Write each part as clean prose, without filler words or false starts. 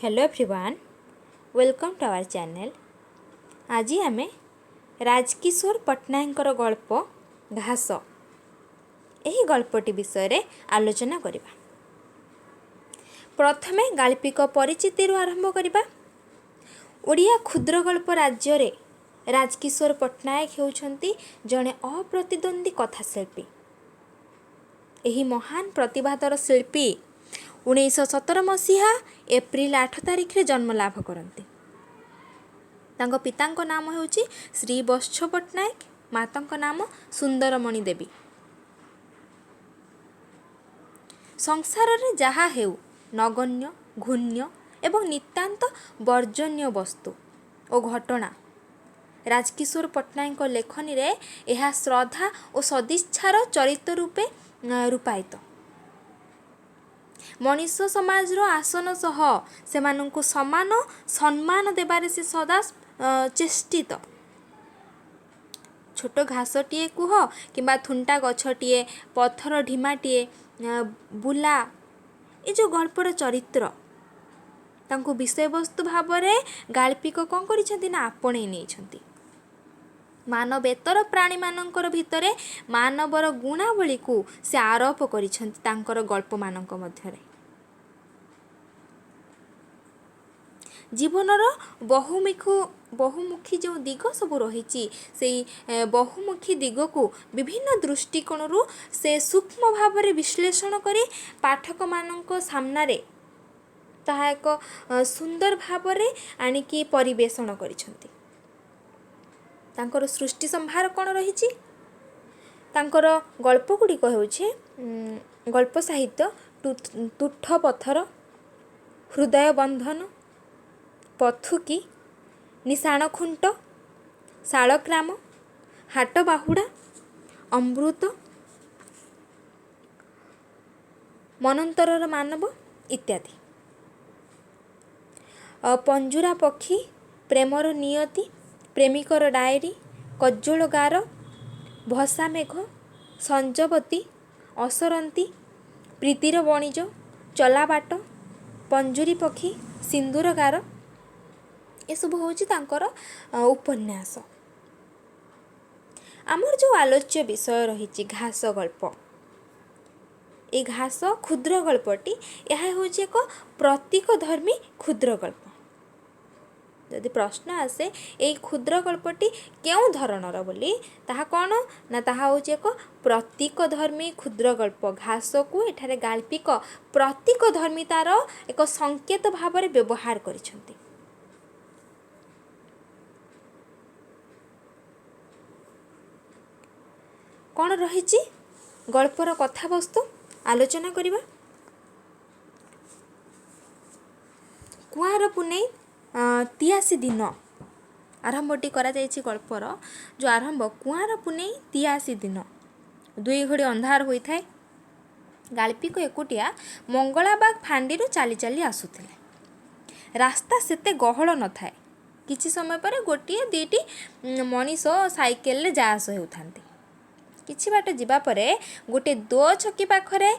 Hello everyone, welcome to our channel. आज आम राजकिशोर पट्टनायक गल्प घास यही गल्पटी विषय आलोचना करिबा। प्रथमे गाल्पिक परिचिति आरंभ करिबा। ओडिया क्षुद्र गल्प राज्य रे राजकिशोर पट्टनायक होउछंती जणे अप्रतिद्वंदी कथाशिल्पी। एही महान प्रतिभाधर शिल्पी 1917 मसीहा एप्रिल 8 तारिख रे जन्म लाभ करते। तांको पितांको नाम होउची श्री बत्स पट्टनायक, मातांको नाम सुंदरमणि देवी। संसार रे जहा हेउ नगण्य, घून्य एवं नितांत वर्जन्य वस्तु ओ घटना राजकिशोर पट्टनायक लेखनी रे एहा श्रद्धा और सदिच्छार चरित्र रूपे रूपायित। मनीष समाज रो आसन सह सेमानंकु समान सम्मान देबारे से सदा चेष्टित। छोट घासटीए कुह किंबा थुंटा गछटीए, पत्थर ढिमाटीए, बुला ए जो गल्पर चरित्र तांको विषय वस्तु भावरे गाल्पिक कौन करिसेंती ना आपणे नेइछंती। मानवेतर प्राणी मानकर भितरे मानवर गुणावली को से आरोप करिसेंती तांकर गल्प मानक मध्यरे। जीवनर बहुमुखी जो दिग सब रही से बहुमुखी दिग को विभिन्न दृष्टिकोण से सूक्ष्म भाव में विश्लेषण करी पाठक मानक सामनारे ताहा एक सुंदर भाव में आनिकी परिवेषण करिसेंती। तांकर सृष्टि संभार कौन रही तांकर गल्प गुड़िक होउछे गल्प साहित्य तुठ पत्थर, हृदय बंधन, पथुकी, निशाण खुंट, शालग्राम, हाट बाहुड़ा, अमृत, मनंतरर मानव इत्यादि। पंजुरा पक्षी, प्रेमर नियति, प्रेमिकर डायरी, कज्जोल गार, भसा मेघ, संजवती, असरंती, प्रीतिर बणिज, चलाबाट, पंजुरी पक्षी, सिंदूर गार ये सब होची तांकर उपन्यास। आमर जो आलोच्य विषय रही घास गल्प, ए घास क्षुद्र गल्पटी यह होची एक प्रतीक धर्मी क्षुद्र गल्प। यदि प्रश्न आसे ए क्षुद्र गल्पटी केउ धरणर बोली ताहा कौन ना ताहा होची एक प्रतीक धर्मी क्षुद्र गल्प। घास को एठारे गाल्पिक प्रतीक धर्मितार एक संकेत भाव में व्यवहार करिसेंती। कौन रही गल्पर कथावस्तु आलोचना करिबा। कुआर पुनेई 83 दिन आरंभटी करा जायछि गल्पर जो आरंभ कुआर पुनेई 83 दिन 2 घड़ी अंधार होई थाए। गाल्पिक एकुटिया मंगलाबाग फांडी चली चली आसुथिले। रास्ता सेते गहळ न थाए। किछि समय पर गोटिए दीटी मनीष साइकेल रे जास हेउथांती। किछि बाट जिबा परे गोटे 2 छकी पाखरे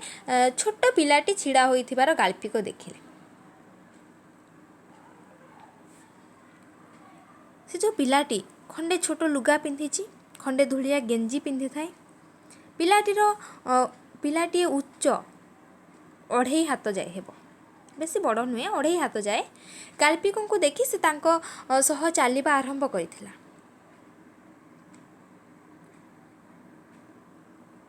छोट पिलाटी छिड़ा होइथिबार गाल्पिक देखिले। से जो पिलाटी खंडे छोट लुगा पिंधिची, खंडे धुलिया गेंजी पिंधि थाए। पिलाटी उच्च 2.5 हाथ जाए हेबो, बेसी बड़ नुहे, 2.5 हाथ जाए। गाल्पिकों को देखि से तांको सह चालिबा आरंभ करिथिला।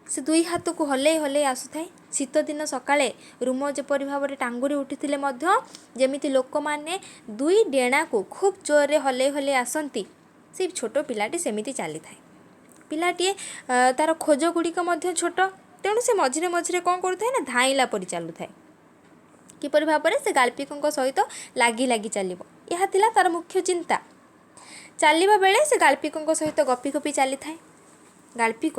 से 2 हाथ को हले हले आसुथाए। शीत दिन सकाळे रूम जेपरि भाव में टांगुरी उठिथिले मध्य जेमिति लोक माने 2 डेणा को खूब जोर रे हले हले आसंती से छोट पिलाटी सेमिति चली थाए। पिलाटी तार खोज गुड़िक मध्य छोट, तेणु से मझिरे मझिरे कौन करुथाए ना धाइला परि चालू थाए। किपरि भाव में से गाल्पिकों सहित लागी लागी चलिबो यहा थिला तार मुख्य चिंता। चलिबा बेले से गाल्पिकों सहित गपी गपी चली थाए। गाल्पिक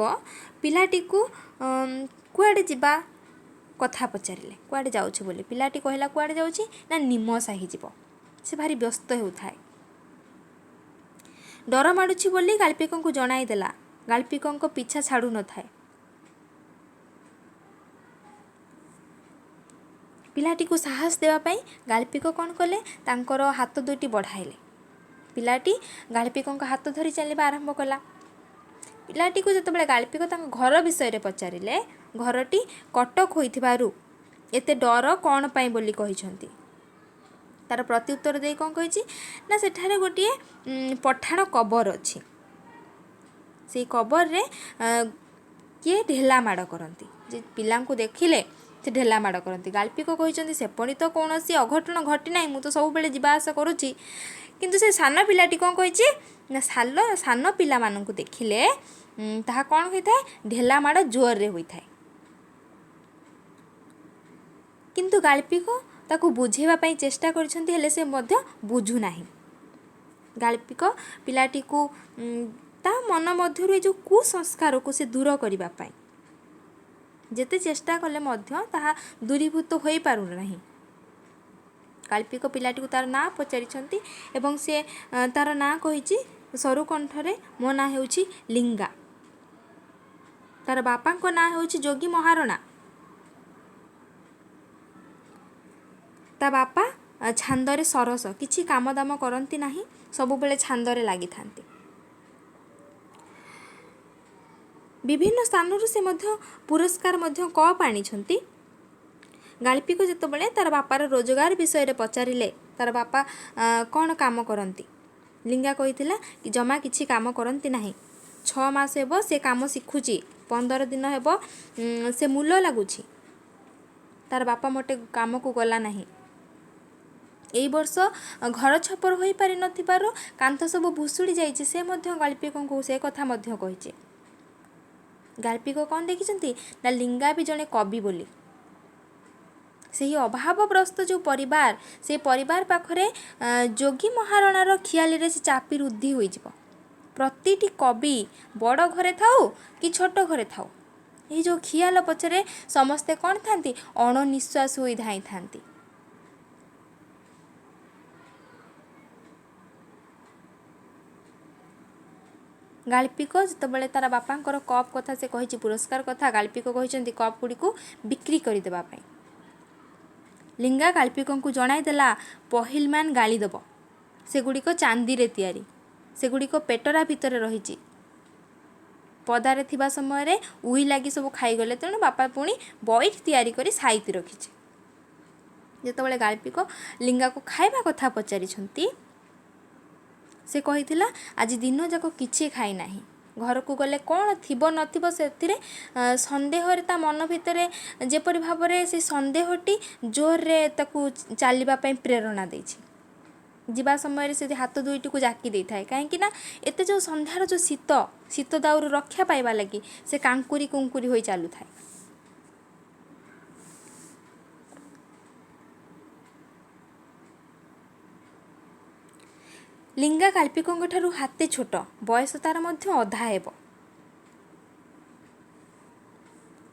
पिलाटी को कुआडे जिबा कथा पचारिले, कुआडे जाउछि बोली। पिलाटी कहला कुआडे जाउछि ना निम साही जीव। से भारी व्यस्त हेउथाए। डर माडुछि बोली गाल्पिकों को जणाई देला। गाल्पिकों को पीछा छाड़ू न थाए। ପିଲାଟି को साहस देवाई गाल्पिक कौन कले तांकर हाथ दुईटी बढ़ाइले। पिलाटी गाल्पिक हाथ धरी चलवा आरंभ कला। पिलाटी को जितेबाला गाल्पिक घर विषय पचारे घरटी कटक होइथिबारु एते डर कौन पाई बोली कहिसंती। तार प्रत्युत्तर दे कौन कही ना सेठारे गोटे पठाण कबर अच्छी। से कबर रे किए ढेला माड़ करती जे पिला देखिले से ढेला माड़ करती। गाल्पिक कही सेपरी तो कौन सी अघटन घटी ना मुझे सब बेले जावास करुच्ची किंतु से सान पिलाटी कौन कही ना सान पिला मानू देखिले ताहा कौन होता है ढेला माड़ जोर रे होता है। किंतु गाल्पिक ताकू बुझेवा पई चेष्टा करछंती हेले से मध्य बुझु नाही। गाल्पिक पिलाटी को ता मन मध्यरु जो कुसंस्कार को से दूर करिबा पई जेते चेष्टा कले मध्य ताहा दूरीभूत होई पारु नाही। गाल्पिक पिलाटी को तार ना पचारिछंती एवं से तार ना कहिछि सरु कंठरे मो ना हेउछि लिंगा। तार बापा को ना हेउछि जोगी महारणा। ता बापा छांदरे सरस किछि काम दाम करती नाही सबु बेले छांदरे लागि थांती। विभिन्न स्थानरु से मध्य पुरस्कार मध्य कप आनिछंती। गाल्पिक जेतेबेले तार बापार रोजगार विषय पचारिले तार बापा कौन काम करती लिंगा कहिथिला कि जमा किछि काम करती नाही। 6 मास हेबो से काम शिखुची 15 दिन हेबो से मूल लागुची तार बापा मोटे काम को गला नाही। एई वर्ष घर छपर होई पारि नथिबारो कांथ सब भुसुड़ी जाइछि से मध्य गाल्पिक को से कथा मध्य कहिछि। गाल्पिक कौन देखिछंती ना लिंगा भी जने कवि बोली। से ही अभावग्रस्त जो परिवार से परिवार पाखरे जोगी महारणार खियाली रे से चापी रुद्धि होई जिवो। प्रतिटी कवि बड़ घरे थाउ कि छोट घरे थाउ ये जो खियाल पछरे समस्ते कौन थांती अणनिश्वास होई धाई थांती। गाल्पिक जितेबाला तार बापांकर कप कथा से कही पुरस्कार कथा गाल्पिक कही कप गुड़ी को बिक्री करदेवाई। लिंगा गाल्पिक को जनाईदेला पहिलमान गाली दब सेगुड़िक चांदी रे तियारी सेगुड़िक पेटरा भितर रही पदारे थिबा समय रे उई लगी सब खाईगले तेणु बापा पुणी बैठ तैयारी करी साइती रखिছে। जितेबाला गाल्पिक लिंगा को खाइबा कथा पचारि से कहिथिला आज दिन जाक किछि खाई नाही घर को गले कौन थिबो नथिबो सेथिरे संदेह रे ता मन भितरे जेपरि भाबरे से संदेहटी जोर रे ताकू चालिबा पई प्रेरणा देछि। जीवा समय से हाथ दुईटी को जाकी दे थाए कहीं ना एते जो संध्यार जो शीत शीत दाउर रक्षा पाइबा लगी से कांकुरी कुंकुरी होई चालू थाए। लिंगा गाल्पिकों ठारू हाते छोट बयस तार मध्य अधा हेब।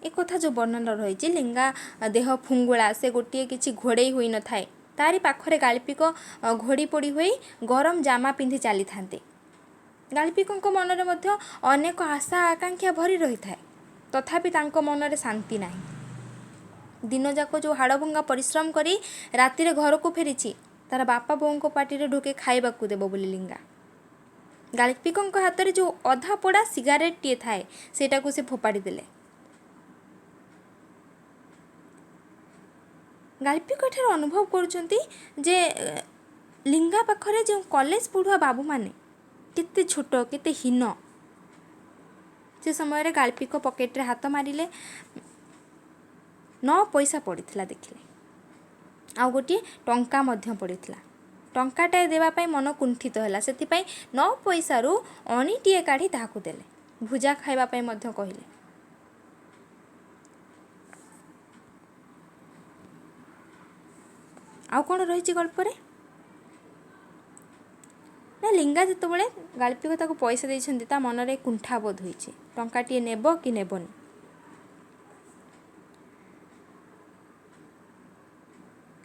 एक कथा जो वर्णन रही लिंगा देह फुंगुला से गोटे किसी घोड़े हुई न थाए तारी पाखरे गाल्पिक घोड़ी पोड़ी हुई गरम जामा पिंधि चली थांते। गाल्पिकों मनरे मध्य अनेक आशा आकांक्षा भरी रही थाए तथापि तांको मनरे शांति नाही। दिन जाक जो हाड़भंगा परिश्रम करी राति रे घर को फेरीची तार बापा बों को पार्टी रे ढोके खाइबा को देबो बोली लिंगा। गाल्पिकों हाथ रे जो अधा पोड़ा सिगारेट टीए थाए सेटा को से फोपाड़ी देले। गाल्पिक ठार अनुभव करुचंती जे लिंगा पाखरे जो कॉलेज पढ़ुआ बाबू माने केते छोट केते हीन से समय रे गाल्पिक पॉकेट रे हाथ मारिले 9 पैसा पड़ीथिला देखिले आ गोटे टंका मध्य पड़ीथिला। टंकाटाए देवा पाई मन कुंठित होला सेति पाई 9 पैसा रु अणीटीए काढ़ी ताहाकु देले भुजा खाइबा पाई मध्य कहिले। आउ कौन रही गल्प रे ना लिंगा जितेबाला गाल्पिक ताको पैसा देइछंती ता मन रे कुंठा बोध होइछे टंकाटीए नेबो कि नेबोनी।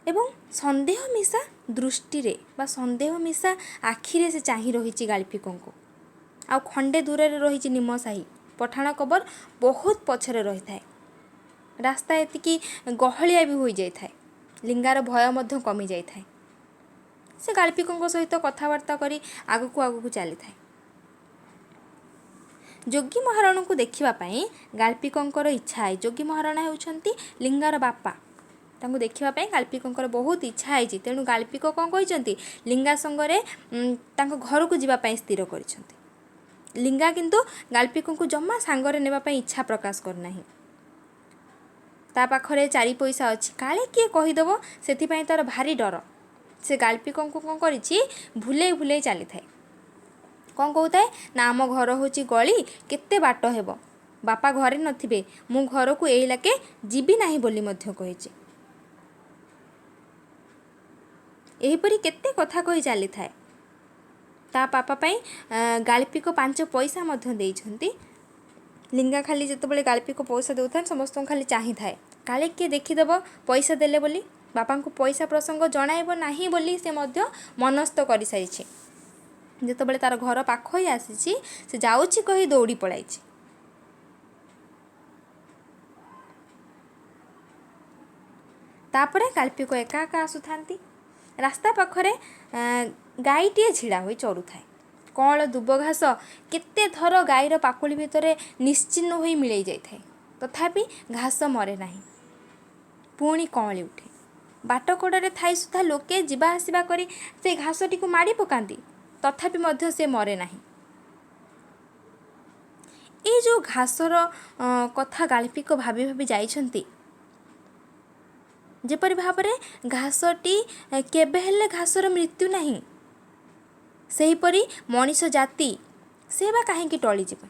एवं संदेह मिशा दृष्टि रे बा संदेह मिशा आखिरे से चाही रही गाल्पिकों को आ खंडे दूर रे रही निमसाही पठाण कबर बहुत पछरे रही थाए रास्ता एतिकी गहलिया भी हो जाए थाए लिंगार भय मध्य कमी जाई थाए। से गाल्पिकों सहित कथबार्ता करी आगकू आगकू चली थाए। जोगी महाराणा को देखापी गाल्पिकों इच्छा है। जोगी महाराणा होउछंती लिंगार बापा। तांको देखापी गाल्पिकों बहुत इच्छा है। तेणु गाल्पिक कौन कहते लिंगा संगरे तांको घर को जीवाई स्थिर कर। लिंगा किंतु गाल्पिकों को जमा सांगरे नेबापी इच्छा प्रकाश करना। ता पाखरे 4 पैसा अच्छी काले किए कहीदेव से तार भारी डर। से गाल्पिकों को कौन करी भूले भूले चली थाए। कौन कहता है ना आम घर हूँ गली केते बाट हेब बापा घरे नथिबे मु घर को एई लाके जीबी नाही बोली मध्य कहिछि। एहीपरि केते कथा कही चली थाए। ता पापा पाई गाल्पिक 5 पैसा मध्य देइछंती। लिंगा खाली जितेबाला गाल्पिक पैसा देउथान समस्त खाली चाही थाए काले किए देखीदेव पैसा देले बोली बापा को पैसा प्रसंग जणाइब नाही बोली से मध्य मनस्थ कर सारी। जितेबाला तार घर पाख ही आसी से जाउछि कही दौड़ी पलाई। तापरे गाल्पिक एका एका आसुथांती। रास्ता पाखरे गाईटीए छिड़ा होई चढ़ू थाए। कौन दुब घास केते थर गाईर पाकुली भितर निश्चिन्न होई मिलई जाई थाए तथापि घास मरे नाही पुणी कौली उठे। बाट कड़े थाई सुधा लोके जीवा आसिबा करी से घासटी को माड़ी पकांती तथापि मध्य से मरे नाही। ए जो घासर कथा गाल्पिक भाभी भाभी जाइछंती जेपरि भाबरे घासटी केबे हेले घासर मृत्यु नाही सेहीपरि मनीष जाति से बा काहेकि टली जीव।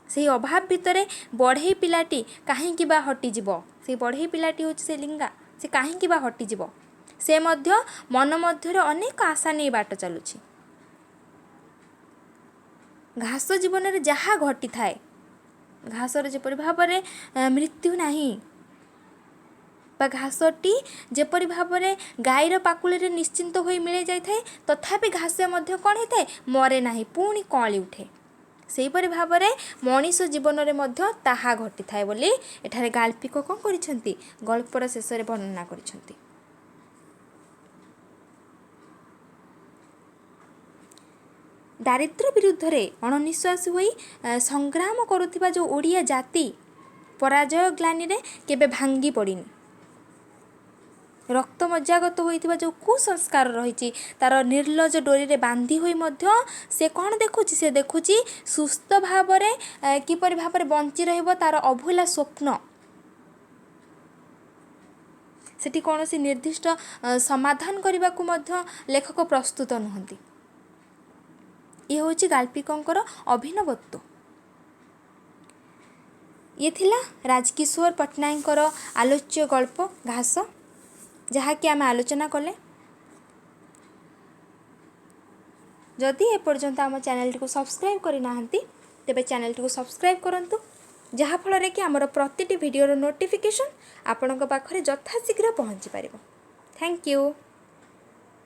से अभाव भितरे बढ़ई पिलाटी काहेकि बा हटि जीव। से बढ़ई पिलाटी होछि से लिंगा से काहेकि बा हटि जीव। से मध्य मन मध्य अनेक आशा नहीं बाट चलुछि। घास जीवन में जहाँ घटी थाए घासर जेपरि भाबरे मृत्यु नाही बा घासटी जेपरि भाबरे गाईर पाकुले निश्चिंत होई मिले जाई थाए तथापि घास मध्य कौन होता है मरे नाही पुणी कौली उठे। सेहीपरि भाबरे मनीष जीवन में मध्य ताहा घटी थाए बोली एठारे गाल्पिक कौन करिसेंती गल्पर शेष में वर्णना करिसेंती। दारिद्र्य विरुद्ध रे अणनिश्वासी होई संग्राम करुथिबा जो ओडिया जाति पराजय ग्लानी रे केबे भांगी पड़िनी। रक्त मज्जागत होइथिबा जो कुसंस्कार रही तार निर्लज डोरी रे बांधी होई मध्य से कौन देखुची से देखुची सुस्थ भावरे किपरि भावरे बंची रहिबो तार अभूला स्वप्न। सेठी कौनसी निर्दिष्ट समाधान करने को मध्य लेखक प्रस्तुत नुहंती। ये होची गाल्पिकंकर अभिनवत्व। ये थिला राजकिशोर पट्टनायकर आलोच्य गल्प घास जहाँ कि आम आलोचना कले। जदि एपर्यंत आम चैनल को सब्सक्राइब करना तेबे चैनल को सब्सक्राइब करंतु जहाँ फल कि आमर प्रतिटी वीडियोर नोटिफिकेशन आपणक पाखरे यथाशीघ्र पहुँची पारिबो। Thank you.